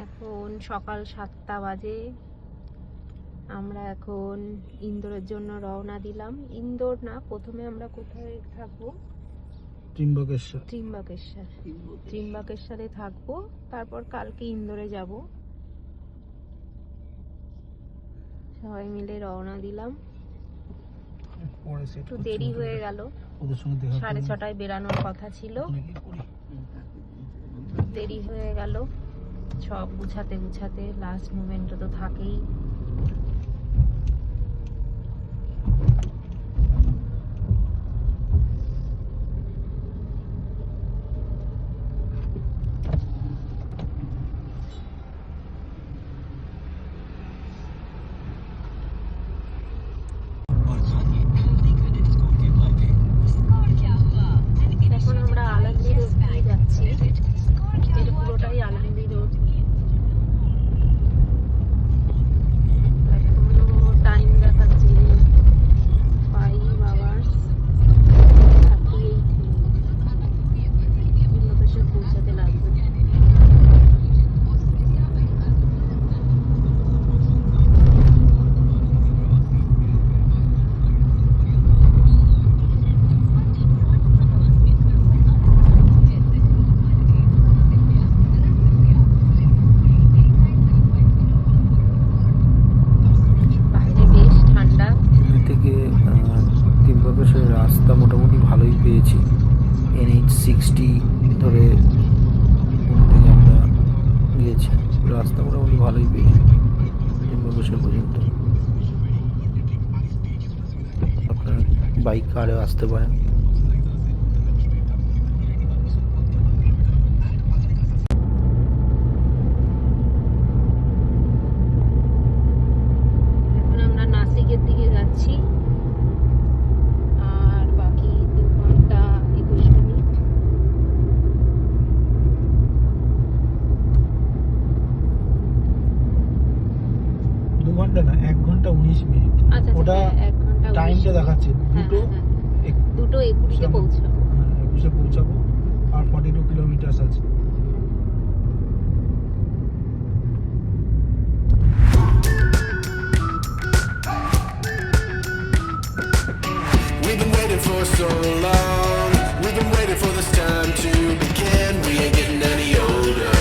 এখন সকাল 7টা বাজে। আমরা এখন ইন্দোরের জন্য রওনা দিলাম। ইন্দোর না, প্রথমে আমরা কোথায় থাকবো? ত্রিম্বকেশ্বরে থাকবো, তারপর কালকে ইন্দোরে যাব। সবাই মিলে রওনা দিলাম। একটু দেরি হয়ে গেল, 6:30টায় বেরানোর কথা ছিল, দেরি হয়ে গেল। সব গুছাতে গুছাতে লাস্ট মোমেন্টে তো থাকেই। এখন আমরা আলমগীর রোড দিয়ে যাচ্ছি। এটা পুরোটাই আলমগীর রোড। এখনো টাইম দেখাচ্ছে 5 আওয়ার্স 38 মিনিট। ইন্দোরেশ্বর পৌঁছাতে লাগবে। রাস্তা মোটামুটি ভালোই পেয়েছি। NH60 ধরে থেকে আমরা গিয়েছি, রাস্তা মোটামুটি ভালোই পেয়েছি ত্রিম্বকেশ্বর পর্যন্ত। আপনারা বাইক কারেও আসতে পারেন। এখন আমরা নাসিকের দিকে যাচ্ছি। 1 ঘন্টা 19 মিনিট। ওটা 1 ঘন্টা টাইমটা দেখাচ্ছে 2:20 পৌঁছাবো। 21 পৌঁছাবো, আর 42 কিলোমিটার আছে। We've been waiting for so long. We've been waiting for this time to begin. We ain't getting any older.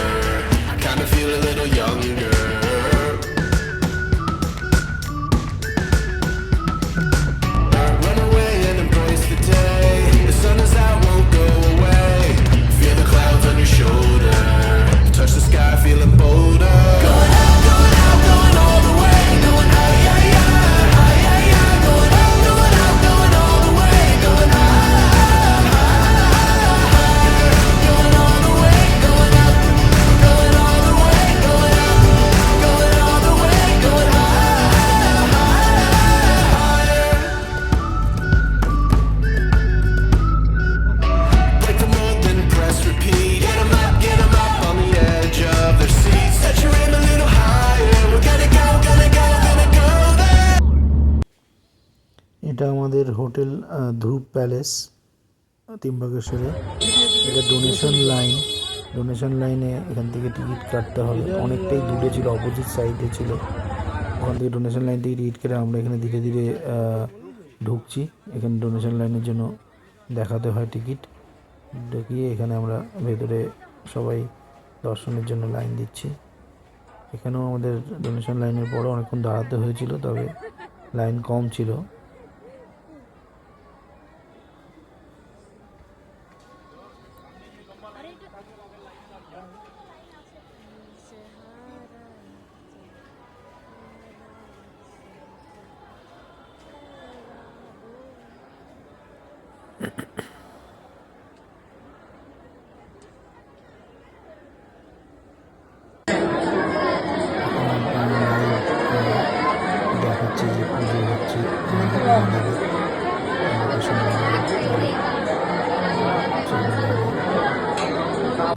I kinda feel a little younger. Run away and embrace the day. The sun is out, won't go away. Feel the clouds on your shoulder. Touch the sky, feeling bolder. Going out, going out, going all the way. Going out, yeah, yeah. Going out, going out, going all the way. Going going all the way. Going out, going all the way. Going out, going all the way. Going break the mold, then press repeat. Get 'em up on the edge of their seats. Set your aim a little higher. We're gonna go, gonna go, gonna go there. এটা আমাদের hotel ধ্রুব palace ত্রিম্বকেশ্বরে। এটা donation লাইনে এখান থেকে ticket কাটতে হবে। অনেকটাই দূরে ছিল, অপোজিট সাইডে ছিল। ওখান থেকে ডোনেশন লাইন থেকে টিকিট কেটে আমরা এখানে ধীরে ধীরে ঢুকছি। এখানে ডোনেশন লাইনের জন্য দেখাতে হয় টিকিট। ঢুকিয়ে এখানে আমরা ভেতরে সবাই দর্শনের জন্য লাইন দিচ্ছি। এখানেও আমাদের ডোনেশন লাইনের পরও অনেকক্ষণ দাঁড়াতে হয়েছিল, তবে লাইন কম ছিল। দেখাচ্ছে যে পুজো হচ্ছে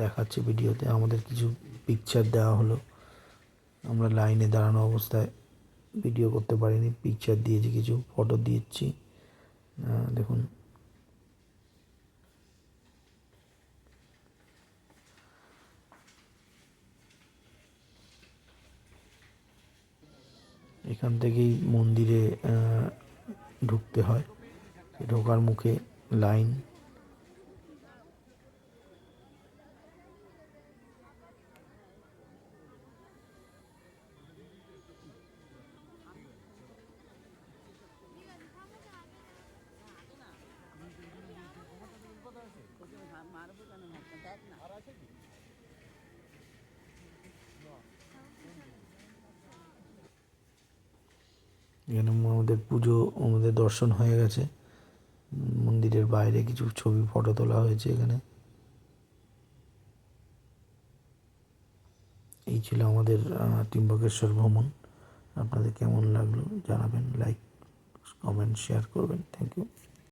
দেখাচ্ছে ভিডিওতে। আমাদের কিছু পিকচার দেওয়া হলো, আমরা লাইনে দাঁড়ানো অবস্থায় ভিডিও করতে পারিনি, পিকচার দিয়েছি, কিছু ফটো দিয়েছি। দেখুন এখান থেকেই মন্দিরে ঢুকতে হয়। ঢোকার মুখে লাইন। এখানে আমাদের পুজো, আমাদের দর্শন হয়ে গেছে। মন্দিরের বাইরে কিছু ছবি, ফটো তোলা হয়েছে এখানে। এই ছিল আমাদের ত্রিম্বকেশ্বর ভ্রমণ। আপনাদের কেমন লাগলো জানাবেন, লাইক, কমেন্ট, শেয়ার করবেন। Thank you.